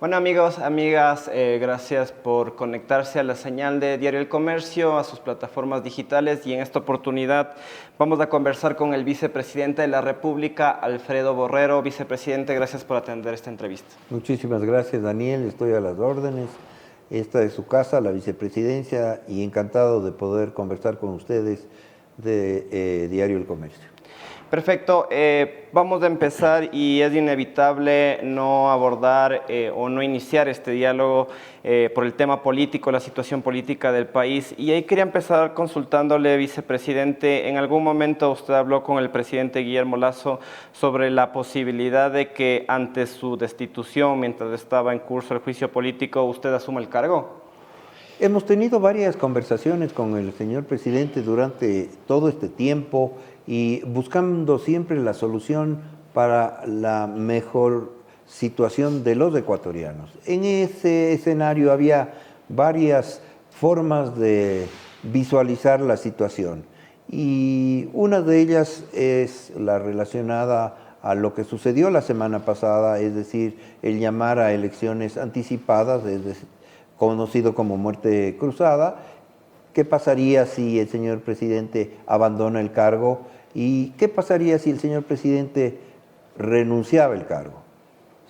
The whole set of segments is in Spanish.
Bueno amigos, amigas, gracias por conectarse a la señal de Diario El Comercio, a sus plataformas digitales, y en esta oportunidad vamos a conversar con el vicepresidente de la República, Alfredo Borrero. Vicepresidente, gracias por atender esta entrevista. Muchísimas gracias, Daniel, estoy a las órdenes. Esta es su casa, la vicepresidencia, y encantado de poder conversar con ustedes de Diario El Comercio. Perfecto, vamos a empezar y es inevitable no abordar o no iniciar este diálogo por el tema político, la situación política del país. Y ahí quería empezar consultándole, vicepresidente, en algún momento usted habló con el presidente Guillermo Lasso sobre la posibilidad de que ante su destitución, mientras estaba en curso el juicio político, usted asuma el cargo. Hemos tenido varias conversaciones con el señor presidente durante todo este tiempo y buscando siempre la solución para la mejor situación de los ecuatorianos. En ese escenario había varias formas de visualizar la situación y una de ellas es la relacionada a lo que sucedió la semana pasada, es decir, el llamar a elecciones anticipadas, es decir, conocido como muerte cruzada. ¿Qué pasaría si el señor presidente abandona el cargo? ¿Y qué pasaría si el señor presidente renunciaba al cargo?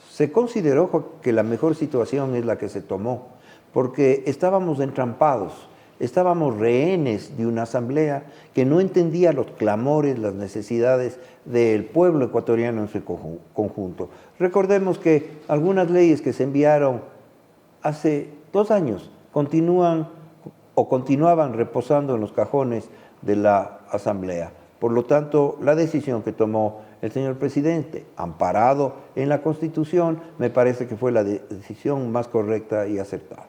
Se consideró que la mejor situación es la que se tomó, porque estábamos entrampados, estábamos rehenes de una asamblea que no entendía los clamores, las necesidades del pueblo ecuatoriano en su conjunto. Recordemos que algunas leyes que se enviaron hace 2 años continuaban reposando en los cajones de la Asamblea. Por lo tanto, la decisión que tomó el señor presidente, amparado en la Constitución, me parece que fue la decisión más correcta y acertada.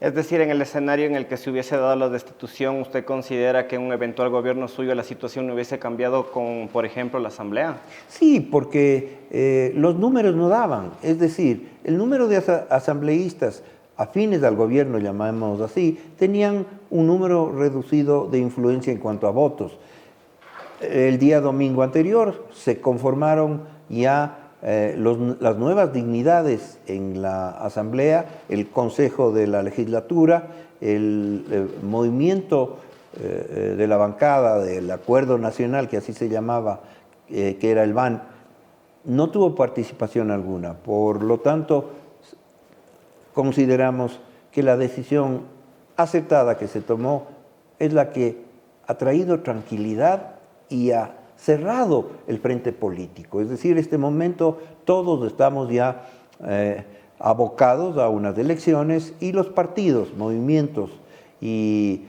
Es decir, en el escenario en el que se hubiese dado la destitución, ¿usted considera que en un eventual gobierno suyo la situación no hubiese cambiado con, por ejemplo, la Asamblea? Sí, porque los números no daban. Es decir, el número de asambleístas afines al gobierno, llamémoslo así, tenían un número reducido de influencia en cuanto a votos. El día domingo anterior se conformaron ya las nuevas dignidades en la Asamblea, el Consejo de la Legislatura, el movimiento de la bancada del Acuerdo Nacional, que así se llamaba, que era el BAN, no tuvo participación alguna. Por lo tanto, consideramos que la decisión acertada que se tomó es la que ha traído tranquilidad y ha cerrado el frente político. Es decir, en este momento todos estamos ya abocados a unas elecciones y los partidos, movimientos y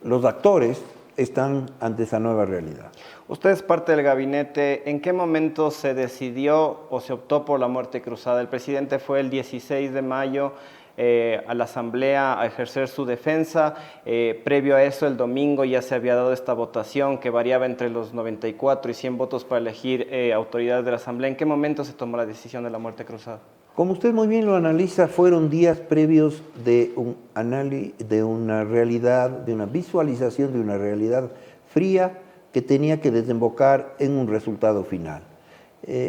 los actores están ante esa nueva realidad. Usted es parte del gabinete. ¿En qué momento se decidió o se optó por la muerte cruzada? El presidente fue el 16 de mayo a la Asamblea a ejercer su defensa. Previo a eso, el domingo ya se había dado esta votación que variaba entre los 94 y 100 votos para elegir autoridades de la Asamblea. ¿En qué momento se tomó la decisión de la muerte cruzada? Como usted muy bien lo analiza, fueron días previos de un análisis, de una realidad, de una visualización de una realidad fría que tenía que desembocar en un resultado final.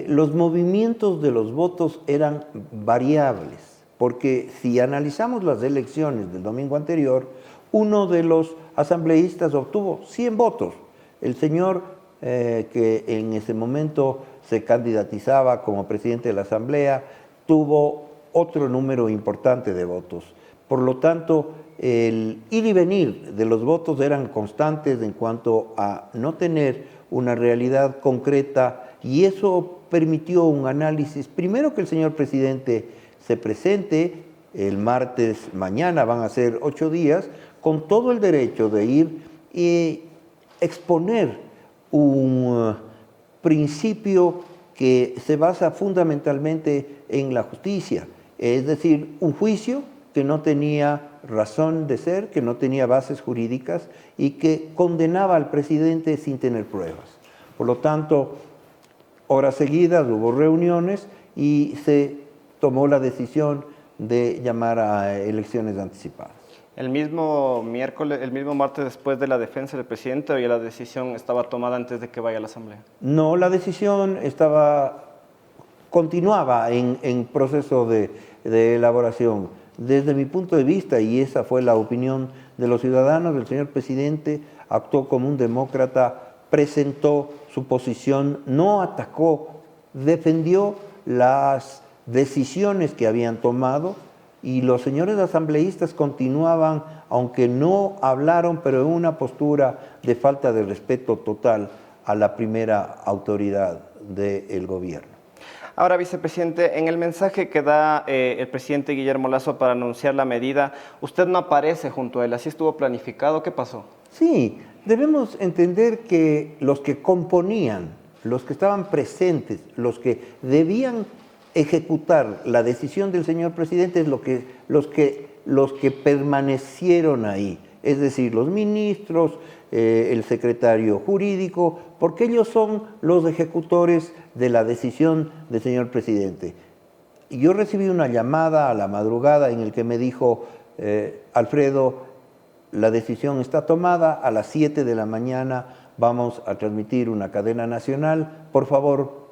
Los movimientos de los votos eran variables, porque si analizamos las elecciones del domingo anterior, uno de los asambleístas obtuvo 100 votos. El señor que en ese momento se candidatizaba como presidente de la Asamblea tuvo otro número importante de votos. Por lo tanto, el ir y venir de los votos eran constantes en cuanto a no tener una realidad concreta, y eso permitió un análisis. Primero, que el señor presidente se presente el martes, mañana van a ser 8 días, con todo el derecho de ir y exponer un principio que se basa fundamentalmente en la justicia, es decir, un juicio que no tenía razón de ser, que no tenía bases jurídicas y que condenaba al presidente sin tener pruebas. Por lo tanto, horas seguidas hubo reuniones y se tomó la decisión de llamar a elecciones anticipadas. El mismo martes después de la defensa del presidente, ¿o ya la decisión estaba tomada antes de que vaya a la Asamblea? No, la decisión estaba continuaba en proceso de elaboración. Desde mi punto de vista, y esa fue la opinión de los ciudadanos, el señor presidente actuó como un demócrata, presentó su posición, no atacó, defendió las decisiones que habían tomado, y los señores asambleístas continuaban, aunque no hablaron, pero en una postura de falta de respeto total a la primera autoridad del gobierno. Ahora, vicepresidente, en el mensaje que da el presidente Guillermo Lasso para anunciar la medida, usted no aparece junto a él, ¿así estuvo planificado? ¿Qué pasó? Sí, debemos entender que los que componían, los que estaban presentes, los que debían ejecutar la decisión del señor presidente es los que permanecieron ahí, es decir, los ministros, el secretario jurídico, porque ellos son los ejecutores de la decisión del señor presidente. Y yo recibí una llamada a la madrugada en el que me dijo, Alfredo, la decisión está tomada, a las 7 de la mañana vamos a transmitir una cadena nacional, por favor,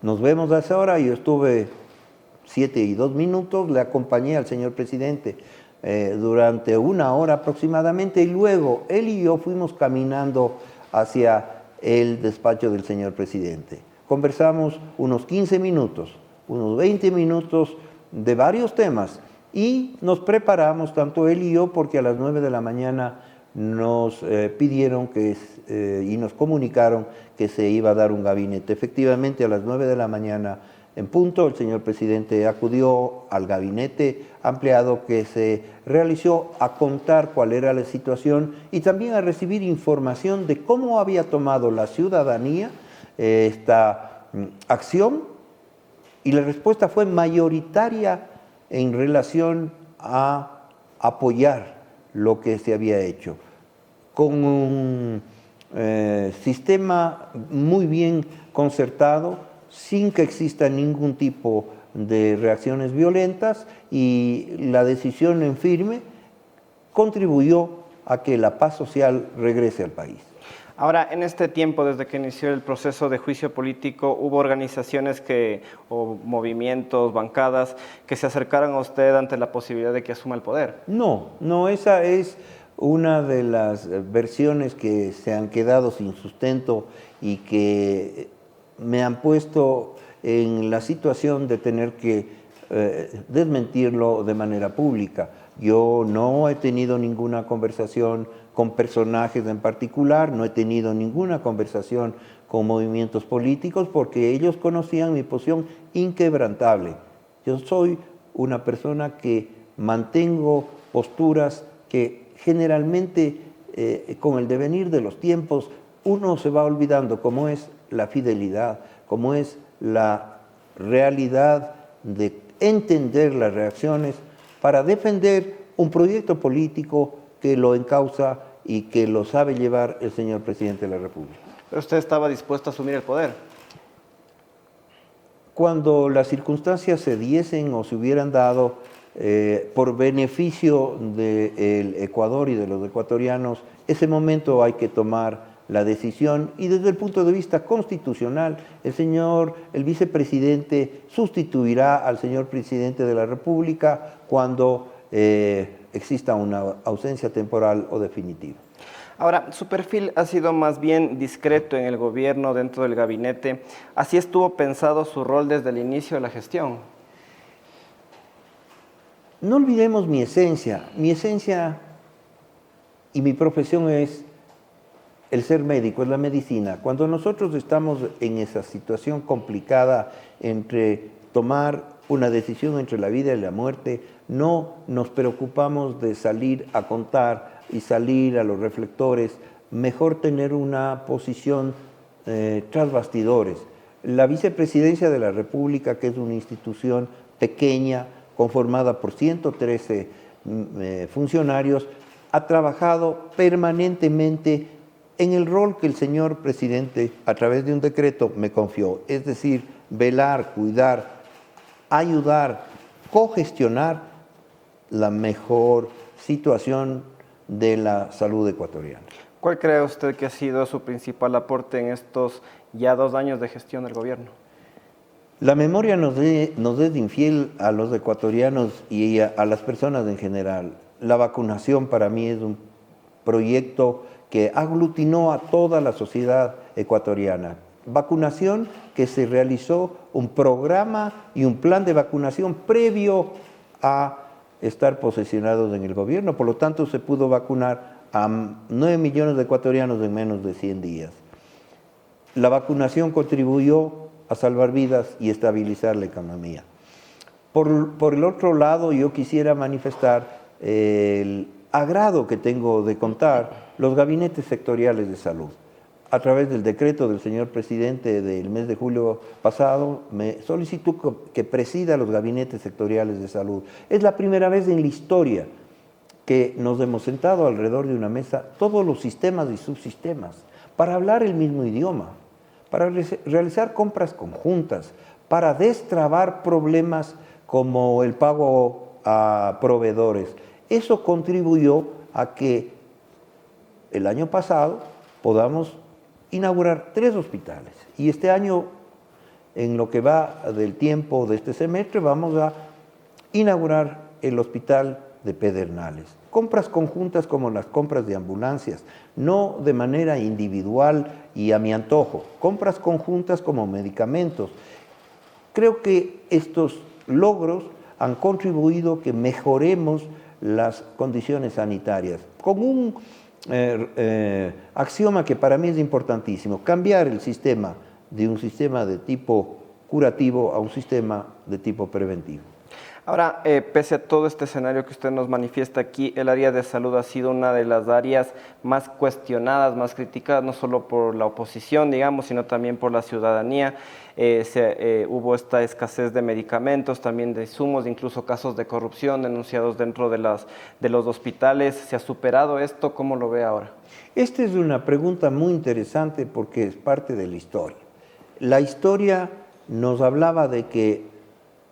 nos vemos a esa hora. Yo estuve 7:02, le acompañé al señor presidente durante 1 hora aproximadamente, y luego él y yo fuimos caminando hacia el despacho del señor presidente. Conversamos unos 15 minutos, unos 20 minutos de varios temas, y nos preparamos, tanto él y yo, porque a las 9 de la mañana nos pidieron y nos comunicaron que se iba a dar un gabinete. Efectivamente, a las 9 de la mañana en punto, el señor presidente acudió al gabinete ampliado que se realizó a contar cuál era la situación y también a recibir información de cómo había tomado la ciudadanía esta acción, y la respuesta fue mayoritaria en relación a apoyar lo que se había hecho, con un sistema muy bien concertado, sin que exista ningún tipo de reacciones violentas, y la decisión en firme contribuyó a que la paz social regrese al país. Ahora, en este tiempo, desde que inició el proceso de juicio político, ¿hubo organizaciones o movimientos, bancadas, que se acercaron a usted ante la posibilidad de que asuma el poder? No, esa es una de las versiones que se han quedado sin sustento y que me han puesto en la situación de tener que desmentirlo de manera pública. Yo no he tenido ninguna conversación con personajes en particular, no he tenido ninguna conversación con movimientos políticos, porque ellos conocían mi posición inquebrantable. Yo soy una persona que mantengo posturas que generalmente con el devenir de los tiempos uno se va olvidando, como es la fidelidad, como es la realidad de entender las reacciones para defender un proyecto político que lo encausa y que lo sabe llevar el señor presidente de la República. ¿Pero usted estaba dispuesto a asumir el poder? Cuando las circunstancias se diesen o se hubieran dado por beneficio del Ecuador y de los ecuatorianos, ese momento hay que tomar la decisión, y desde el punto de vista constitucional, el vicepresidente sustituirá al señor presidente de la República cuando exista una ausencia temporal o definitiva. Ahora, su perfil ha sido más bien discreto en el gobierno, dentro del gabinete. ¿Así estuvo pensado su rol desde el inicio de la gestión? No olvidemos mi esencia. Mi esencia y mi profesión es el ser médico, es la medicina. Cuando nosotros estamos en esa situación complicada entre tomar una decisión entre la vida y la muerte, no nos preocupamos de salir a contar y salir a los reflectores. Mejor tener una posición tras bastidores. La vicepresidencia de la República, que es una institución pequeña, conformada por 113 funcionarios, ha trabajado permanentemente en el rol que el señor presidente, a través de un decreto, me confió, es decir, velar, cuidar, ayudar, cogestionar la mejor situación de la salud ecuatoriana. ¿Cuál cree usted que ha sido su principal aporte en estos ya 2 años de gestión del gobierno? La memoria nos es infiel a los ecuatorianos y a las personas en general. La vacunación para mí es un proyecto que aglutinó a toda la sociedad ecuatoriana. Vacunación que se realizó un programa y un plan de vacunación previo a estar posesionados en el gobierno. Por lo tanto, se pudo vacunar a 9 millones de ecuatorianos en menos de 100 días. La vacunación contribuyó a salvar vidas y estabilizar la economía. Por el otro lado, yo quisiera manifestar el agrado que tengo de contar los gabinetes sectoriales de salud. A través del decreto del señor presidente del mes de julio pasado, me solicitó que presida los gabinetes sectoriales de salud. Es la primera vez en la historia que nos hemos sentado alrededor de una mesa todos los sistemas y subsistemas para hablar el mismo idioma, para realizar compras conjuntas, para destrabar problemas como el pago a proveedores. Eso contribuyó a que el año pasado podamos inaugurar 3 hospitales. Y este año, en lo que va del tiempo de este semestre, vamos a inaugurar el hospital de Pedernales. Compras conjuntas como las compras de ambulancias, no de manera individual y a mi antojo. Compras conjuntas como medicamentos. Creo que estos logros han contribuido que mejoremos las condiciones sanitarias. Con un axioma que para mí es importantísimo, cambiar el sistema de un sistema de tipo curativo a un sistema de tipo preventivo. Ahora, pese a todo este escenario que usted nos manifiesta aquí, el área de salud ha sido una de las áreas más cuestionadas, más criticadas, no solo por la oposición, digamos, sino también por la ciudadanía. Hubo esta escasez de medicamentos, también de insumos, incluso casos de corrupción denunciados dentro de los hospitales. ¿Se ha superado esto? ¿Cómo lo ve ahora? Esta es una pregunta muy interesante porque es parte de la historia. La historia nos hablaba de que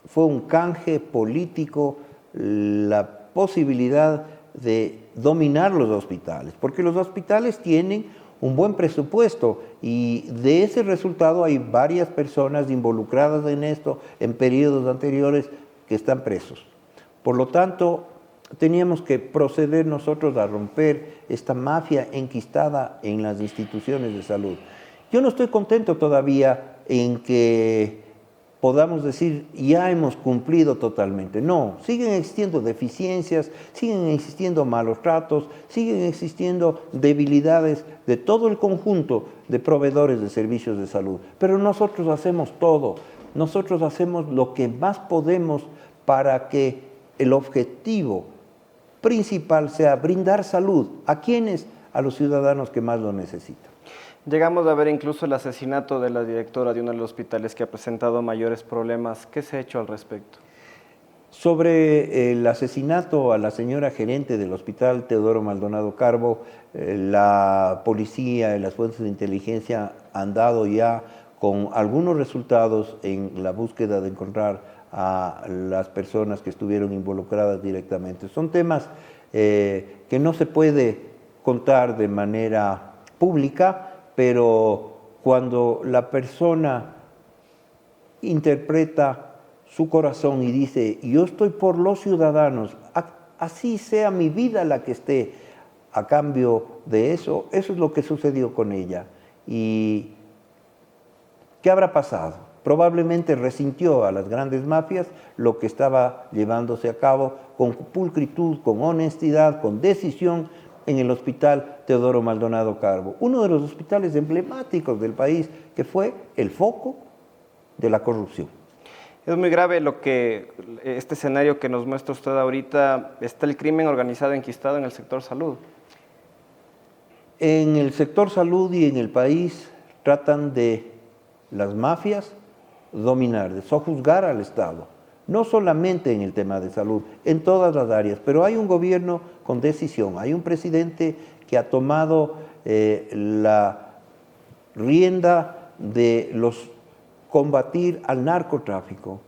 fue un canje político la posibilidad de dominar los hospitales, porque los hospitales tienen un buen presupuesto y de ese resultado hay varias personas involucradas en esto en periodos anteriores que están presos. Por lo tanto, teníamos que proceder nosotros a romper esta mafia enquistada en las instituciones de salud. Yo no estoy contento todavía en que podamos decir, ya hemos cumplido totalmente. No, siguen existiendo deficiencias, siguen existiendo malos tratos, siguen existiendo debilidades de todo el conjunto de proveedores de servicios de salud. Pero nosotros hacemos todo, nosotros hacemos lo que más podemos para que el objetivo principal sea brindar salud. ¿A quiénes? A los ciudadanos que más lo necesitan. Llegamos a ver incluso el asesinato de la directora de uno de los hospitales que ha presentado mayores problemas. ¿Qué se ha hecho al respecto? Sobre el asesinato a la señora gerente del hospital Teodoro Maldonado Carbo, la policía y las fuerzas de inteligencia han dado ya con algunos resultados en la búsqueda de encontrar a las personas que estuvieron involucradas directamente. Son temas que no se puede contar de manera pública, pero cuando la persona interpreta su corazón y dice, yo estoy por los ciudadanos, así sea mi vida la que esté a cambio de eso, eso es lo que sucedió con ella. ¿Y qué habrá pasado? Probablemente resintió a las grandes mafias lo que estaba llevándose a cabo con pulcritud, con honestidad, con decisión, en el hospital Teodoro Maldonado Carbo, uno de los hospitales emblemáticos del país que fue el foco de la corrupción. Es muy grave este escenario que nos muestra usted ahorita. Está el crimen organizado enquistado en el sector salud. En el sector salud y en el país tratan de las mafias dominar, de sojuzgar al Estado. No solamente en el tema de salud, en todas las áreas, pero hay un gobierno con decisión, hay un presidente que ha tomado la rienda de combatir al narcotráfico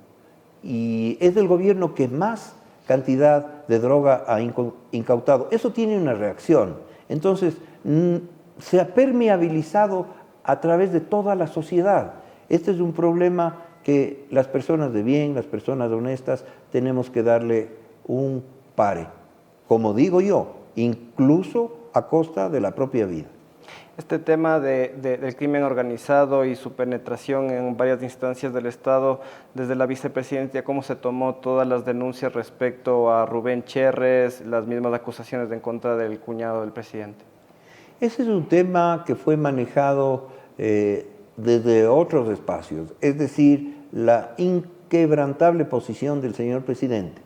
y es el gobierno que más cantidad de droga ha incautado. Eso tiene una reacción. Entonces, se ha permeabilizado a través de toda la sociedad. Este es un problema que las personas de bien, las personas honestas, tenemos que darle un pare, como digo yo, incluso a costa de la propia vida. Este tema del crimen organizado y su penetración en varias instancias del Estado, desde la vicepresidencia, ¿cómo se tomó todas las denuncias respecto a Rubén Cherres, las mismas acusaciones en contra del cuñado del presidente? Ese es un tema que fue manejado desde otros espacios, es decir, la inquebrantable posición del señor presidente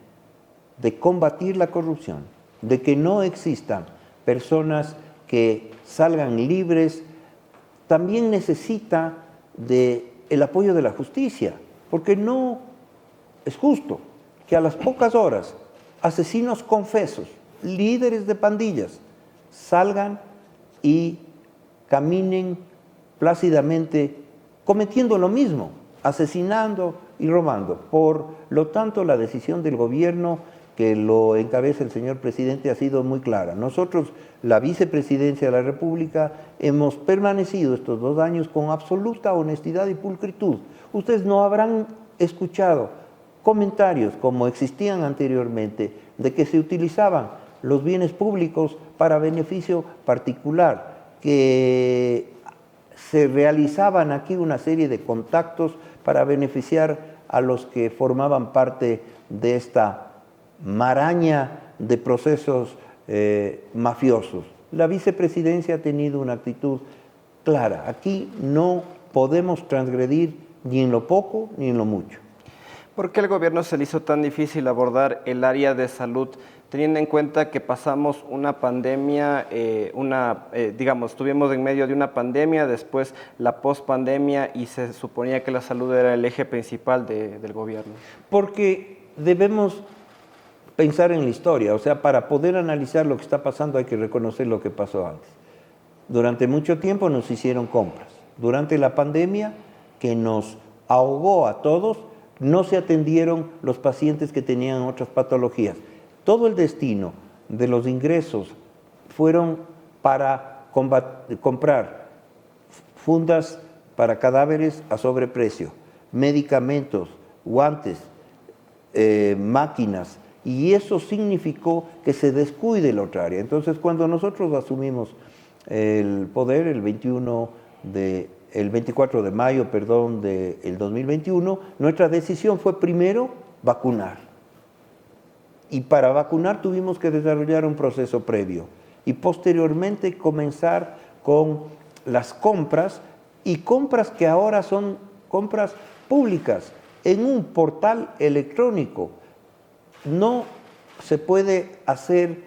de combatir la corrupción, de que no existan personas que salgan libres, también necesita del apoyo de la justicia, porque no es justo que a las pocas horas asesinos confesos, líderes de pandillas, salgan y caminen plácidamente cometiendo lo mismo, asesinando y robando. Por lo tanto, la decisión del gobierno que lo encabeza el señor presidente ha sido muy clara. Nosotros, la vicepresidencia de la República, hemos permanecido estos 2 años con absoluta honestidad y pulcritud. Ustedes no habrán escuchado comentarios como existían anteriormente de que se utilizaban los bienes públicos para beneficio particular, que se realizaban aquí una serie de contactos para beneficiar a los que formaban parte de esta maraña de procesos mafiosos. La vicepresidencia ha tenido una actitud clara. Aquí no podemos transgredir ni en lo poco ni en lo mucho. ¿Por qué el gobierno se le hizo tan difícil abordar el área de salud, teniendo en cuenta que pasamos una pandemia, digamos, estuvimos en medio de una pandemia, después la pospandemia y se suponía que la salud era el eje principal del gobierno? Porque debemos pensar en la historia, o sea, para poder analizar lo que está pasando hay que reconocer lo que pasó antes. Durante mucho tiempo nos hicieron compras. Durante la pandemia, que nos ahogó a todos, no se atendieron los pacientes que tenían otras patologías. Todo el destino de los ingresos fueron para comprar fundas para cadáveres a sobreprecio, medicamentos, guantes, máquinas, y eso significó que se descuide la otra área. Entonces, cuando nosotros asumimos el poder el 24 de mayo, del 2021, nuestra decisión fue primero vacunar. Y para vacunar tuvimos que desarrollar un proceso previo y posteriormente comenzar con las compras, y compras que ahora son compras públicas en un portal electrónico. No se puede hacer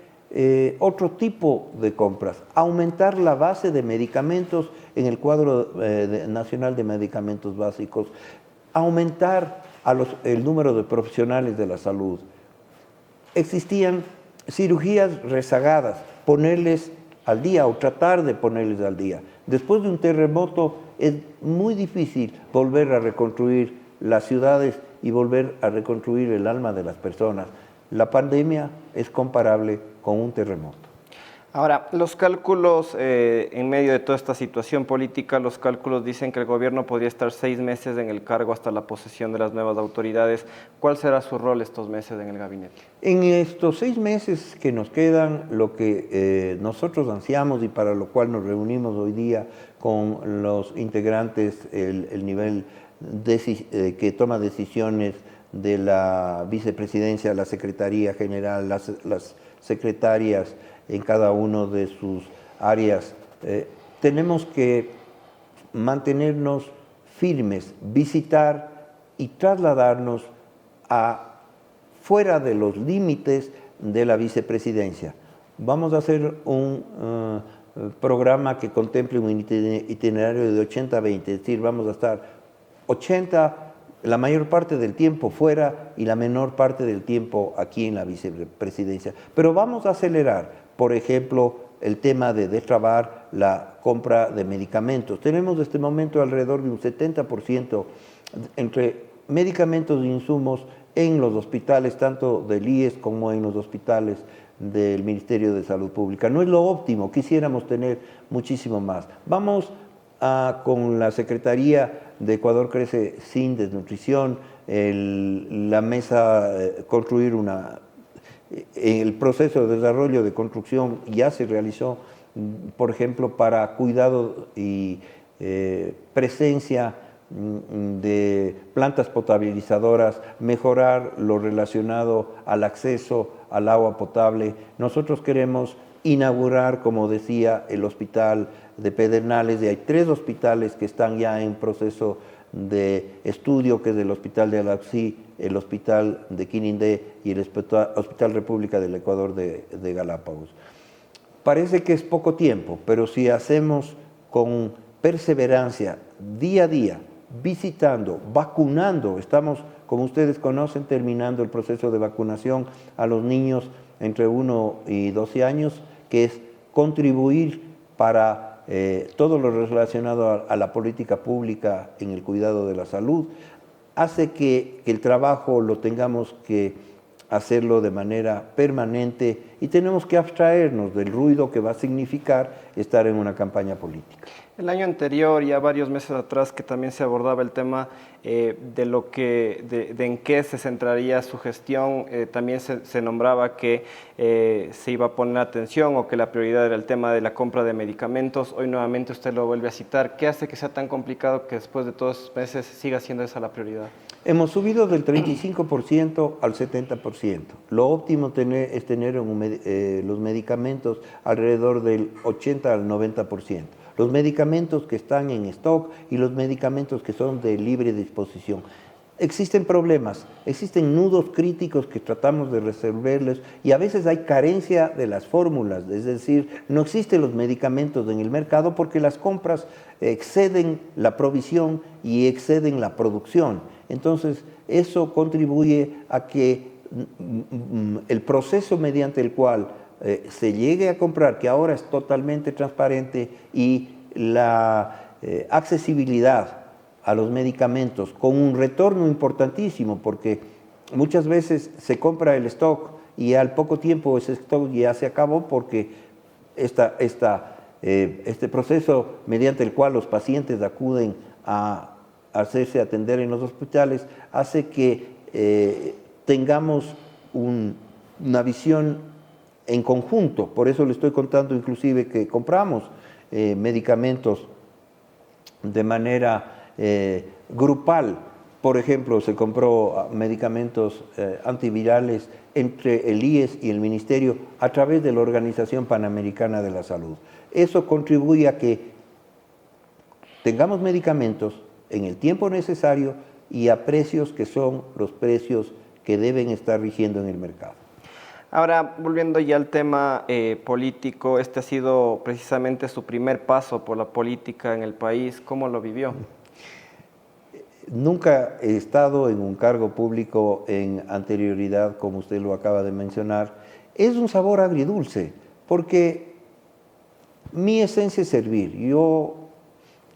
otro tipo de compras, aumentar la base de medicamentos en el cuadro nacional de medicamentos básicos, aumentar el número de profesionales de la salud. Existían cirugías rezagadas, ponerles al día o tratar de ponerles al día. Después de un terremoto es muy difícil volver a reconstruir las ciudades y volver a reconstruir el alma de las personas. La pandemia es comparable con un terremoto. Ahora, los cálculos, en medio de toda esta situación política, los cálculos dicen que el gobierno podría estar 6 meses en el cargo hasta la posesión de las nuevas autoridades. ¿Cuál será su rol estos meses en el gabinete? En estos 6 meses que nos quedan, lo que nosotros ansiamos y para lo cual nos reunimos hoy día con los integrantes, el nivel que toma decisiones de la vicepresidencia, la Secretaría General, las secretarias en cada uno de sus áreas, tenemos que mantenernos firmes, visitar y trasladarnos fuera de los límites de la vicepresidencia. Vamos a hacer un programa que contemple un itinerario de 80-20, es decir, vamos a estar 80 la mayor parte del tiempo fuera y la menor parte del tiempo aquí en la vicepresidencia. Pero vamos a acelerar, por ejemplo, el tema de destrabar la compra de medicamentos. Tenemos en este momento alrededor de un 70% entre medicamentos e insumos en los hospitales, tanto del IES como en los hospitales del Ministerio de Salud Pública. No es lo óptimo, quisiéramos tener muchísimo más. Vamos con la Secretaría de Ecuador Crece sin desnutrición, la mesa, construir el proceso de desarrollo de construcción ya se realizó, por ejemplo, para cuidado y presencia de plantas potabilizadoras, mejorar lo relacionado al acceso al agua potable. Nosotros queremos inaugurar, como decía, el hospital de Pedernales, y hay 3 hospitales que están ya en proceso de estudio, que es el Hospital de Alaxí, el Hospital de Quinindé y el Hospital República del Ecuador de Galápagos. Parece que es poco tiempo, pero si hacemos con perseverancia, día a día, visitando, vacunando, estamos, como ustedes conocen, terminando el proceso de vacunación a los niños entre 1 y 12 años, que es contribuir para todo lo relacionado a la política pública en el cuidado de la salud, hace que el trabajo lo tengamos que hacerlo de manera permanente y tenemos que abstraernos del ruido que va a significar estar en una campaña política. El año anterior, ya varios meses atrás, que también se abordaba el tema de en qué se centraría su gestión, también se nombraba que se iba a poner atención o que la prioridad era el tema de la compra de medicamentos. Hoy nuevamente usted lo vuelve a citar. ¿Qué hace que sea tan complicado que después de todos estos meses siga siendo esa la prioridad? Hemos subido del 35% al 70%. Lo óptimo es tener los medicamentos alrededor del 80 al 90%. Los medicamentos que están en stock y los medicamentos que son de libre disposición. Existen problemas, existen nudos críticos que tratamos de resolverlos y a veces hay carencia de las fórmulas, es decir, no existen los medicamentos en el mercado porque las compras exceden la provisión y exceden la producción. Entonces, eso contribuye a que el proceso mediante el cual se llegue a comprar, que ahora es totalmente transparente, y la accesibilidad a los medicamentos con un retorno importantísimo, porque muchas veces se compra el stock y al poco tiempo ese stock ya se acabó porque este proceso mediante el cual los pacientes acuden a hacerse atender en los hospitales hace que tengamos una visión en conjunto. Por eso le estoy contando inclusive que compramos medicamentos de manera grupal. Por ejemplo, se compró medicamentos antivirales entre el IES y el Ministerio a través de la Organización Panamericana de la Salud. Eso contribuye a que tengamos medicamentos en el tiempo necesario y a precios que son los precios que deben estar rigiendo en el mercado. Ahora, volviendo ya al tema político, este ha sido precisamente su primer paso por la política en el país. ¿Cómo lo vivió? Nunca he estado en un cargo público en anterioridad, como usted lo acaba de mencionar. Es un sabor agridulce, porque mi esencia es servir. Yo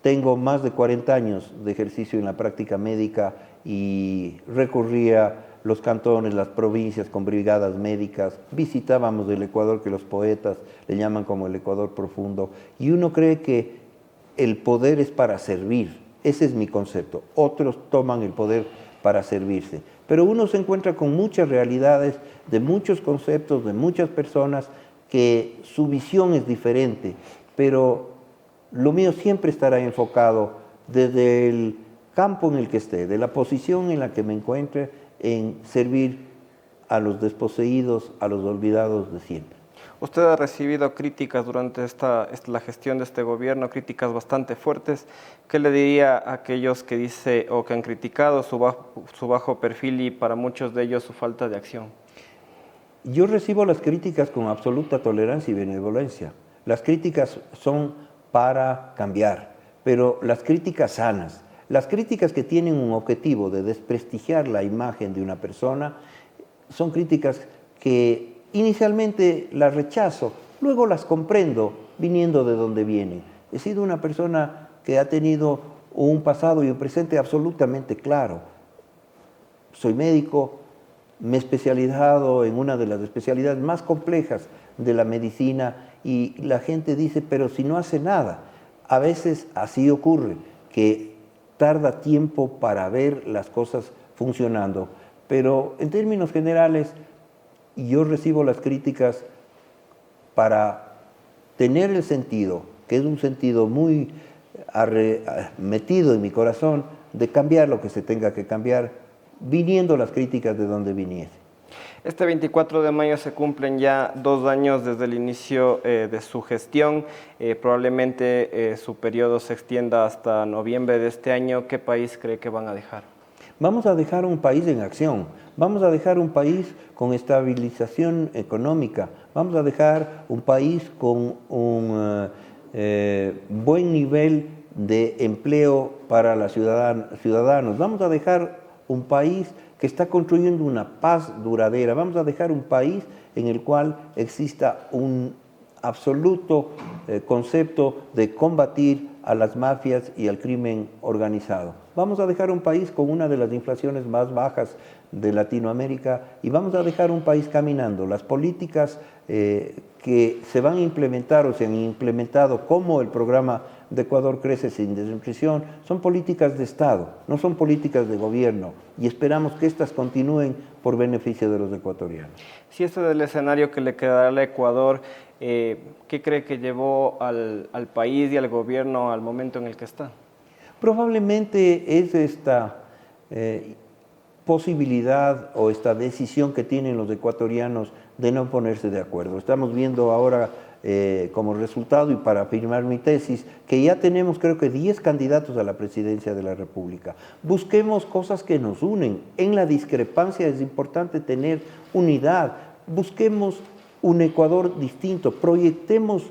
tengo más de 40 años de ejercicio en la práctica médica y recorría los cantones, las provincias con brigadas médicas, visitábamos el Ecuador que los poetas le llaman como el Ecuador profundo, y uno cree que el poder es para servir, ese es mi concepto. Otros toman el poder para servirse, pero uno se encuentra con muchas realidades, de muchos conceptos, de muchas personas, que su visión es diferente, pero lo mío siempre estará enfocado desde el campo en el que esté, de la posición en la que me encuentre, en servir a los desposeídos, a los olvidados de siempre. Usted ha recibido críticas durante la gestión de este gobierno, críticas bastante fuertes. ¿Qué le diría a aquellos que dice o que han criticado su bajo perfil y para muchos de ellos su falta de acción? Yo recibo las críticas con absoluta tolerancia y benevolencia. Las críticas son para cambiar, pero las críticas sanas. Las críticas que tienen un objetivo de desprestigiar la imagen de una persona son críticas que inicialmente las rechazo, luego las comprendo viniendo de donde vienen. He sido una persona que ha tenido un pasado y un presente absolutamente claro. Soy médico, me he especializado en una de las especialidades más complejas de la medicina y la gente dice, pero si no hace nada. A veces así ocurre, que tarda tiempo para ver las cosas funcionando. Pero en términos generales, yo recibo las críticas para tener el sentido, que es un sentido muy metido en mi corazón, de cambiar lo que se tenga que cambiar, viniendo las críticas de donde viniese. Este 24 de mayo se cumplen ya 2 años desde el inicio de su gestión. Probablemente su periodo se extienda hasta noviembre de este año. ¿Qué país cree que van a dejar? Vamos a dejar un país en acción, vamos a dejar un país con estabilización económica, vamos a dejar un país con un buen nivel de empleo para los ciudadanos, vamos a dejar un país que está construyendo una paz duradera, vamos a dejar un país en el cual exista un absoluto concepto de combatir a las mafias y al crimen organizado. Vamos a dejar un país con una de las inflaciones más bajas de Latinoamérica y vamos a dejar un país caminando. Las políticas que se van a implementar o se han implementado, como el programa de Ecuador Crece sin Desnutrición, son políticas de Estado, no son políticas de gobierno, y esperamos que estas continúen por beneficio de los ecuatorianos. Si este es el escenario que le quedará al Ecuador, ¿qué cree que llevó al país y al gobierno al momento en el que está? Probablemente es esta posibilidad o esta decisión que tienen los ecuatorianos de no ponerse de acuerdo. Estamos viendo ahora como resultado, y para afirmar mi tesis, que ya tenemos creo que 10 candidatos a la presidencia de la República. Busquemos cosas que nos unen. En la discrepancia es importante tener unidad. Busquemos un Ecuador distinto. Proyectemos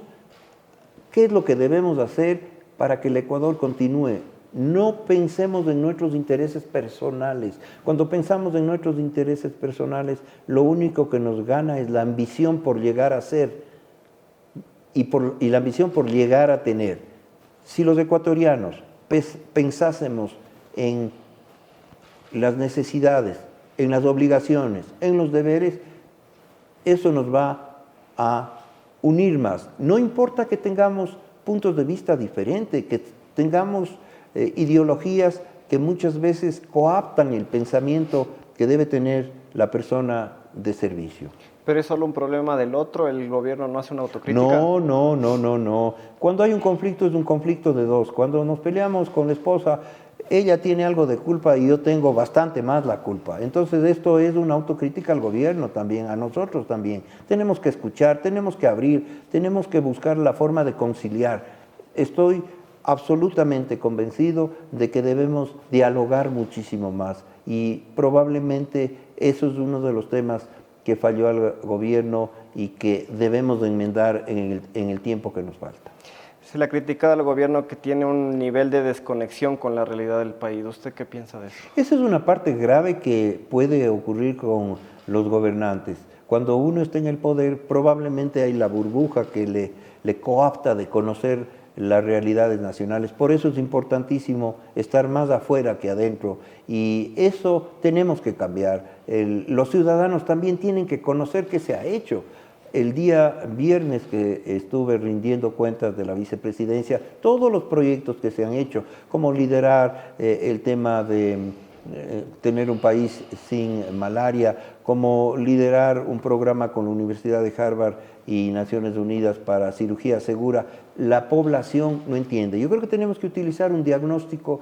qué es lo que debemos hacer para que el Ecuador continúe. No pensemos en nuestros intereses personales. Cuando pensamos en nuestros intereses personales, lo único que nos gana es la ambición por llegar a ser y la ambición por llegar a tener. Si los ecuatorianos pensásemos en las necesidades, en las obligaciones, en los deberes, eso nos va a unir más. No importa que tengamos puntos de vista diferentes, que tengamos ideologías que muchas veces coaptan el pensamiento que debe tener la persona de servicio. ¿Pero es solo un problema del otro? ¿El gobierno no hace una autocrítica? No. Cuando hay un conflicto es un conflicto de dos. Cuando nos peleamos con la esposa, ella tiene algo de culpa y yo tengo bastante más la culpa. Entonces esto es una autocrítica al gobierno también, a nosotros también. Tenemos que escuchar, tenemos que abrir, tenemos que buscar la forma de conciliar. Estoy absolutamente convencido de que debemos dialogar muchísimo más, y probablemente eso es uno de los temas que falló al gobierno y que debemos de enmendar en el tiempo que nos falta. Se le ha criticado al gobierno que tiene un nivel de desconexión con la realidad del país. ¿Usted qué piensa de eso? Esa es una parte grave que puede ocurrir con los gobernantes. Cuando uno está en el poder, probablemente hay la burbuja que le coapta de conocer las realidades nacionales. Por eso es importantísimo estar más afuera que adentro, y eso tenemos que cambiar. Los ciudadanos también tienen que conocer qué se ha hecho. El día viernes que estuve rindiendo cuentas de la vicepresidencia, todos los proyectos que se han hecho, como liderar el tema de tener un país sin malaria, como liderar un programa con la Universidad de Harvard y Naciones Unidas para cirugía segura, la población no entiende. Yo creo que tenemos que utilizar un dialecto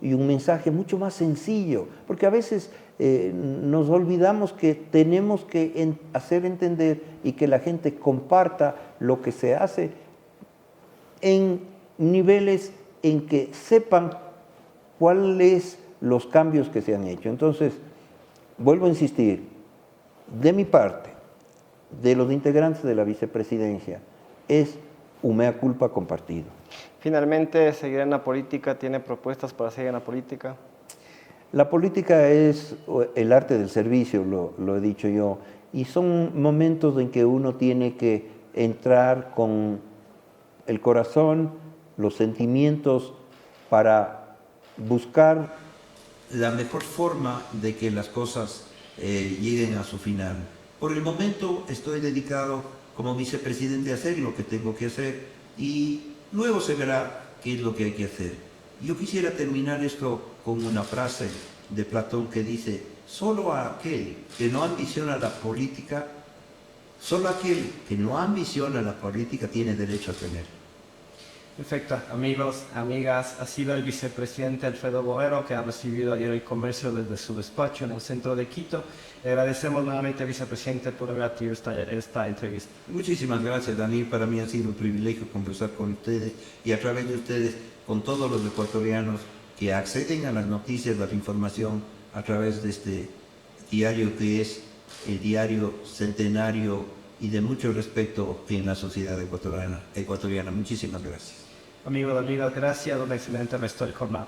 y un mensaje mucho más sencillo, porque a veces nos olvidamos que tenemos que hacer entender y que la gente comparta lo que se hace en niveles en que sepan cuáles los cambios que se han hecho. Entonces, vuelvo a insistir, de mi parte, de los integrantes de la vicepresidencia, es un mea culpa compartido. Finalmente, ¿seguirá en la política? ¿Tiene propuestas para seguir en la política? La política es el arte del servicio, lo he dicho yo, y son momentos en que uno tiene que entrar con el corazón, los sentimientos, para buscar la mejor forma de que las cosas lleguen a su final. Por el momento estoy dedicado como vicepresidente a hacer lo que tengo que hacer, y luego se verá qué es lo que hay que hacer. Yo quisiera terminar esto con una frase de Platón que dice: solo aquel que no ambiciona la política, solo aquel que no ambiciona la política tiene derecho a tener. Perfecto, amigos, amigas, ha sido el vicepresidente Alfredo Boero que ha recibido ayer el comercio desde su despacho en el centro de Quito. Le agradecemos nuevamente, vicepresidente, por haber tenido esta entrevista. Muchísimas gracias, Daniel. Para mí ha sido un privilegio conversar con ustedes y a través de ustedes con todos los ecuatorianos que acceden a las noticias, a la información a través de este diario que es el diario centenario y de mucho respeto en la sociedad ecuatoriana. Muchísimas gracias. Amigos, amigas, gracias. Un excelente resto del jornada.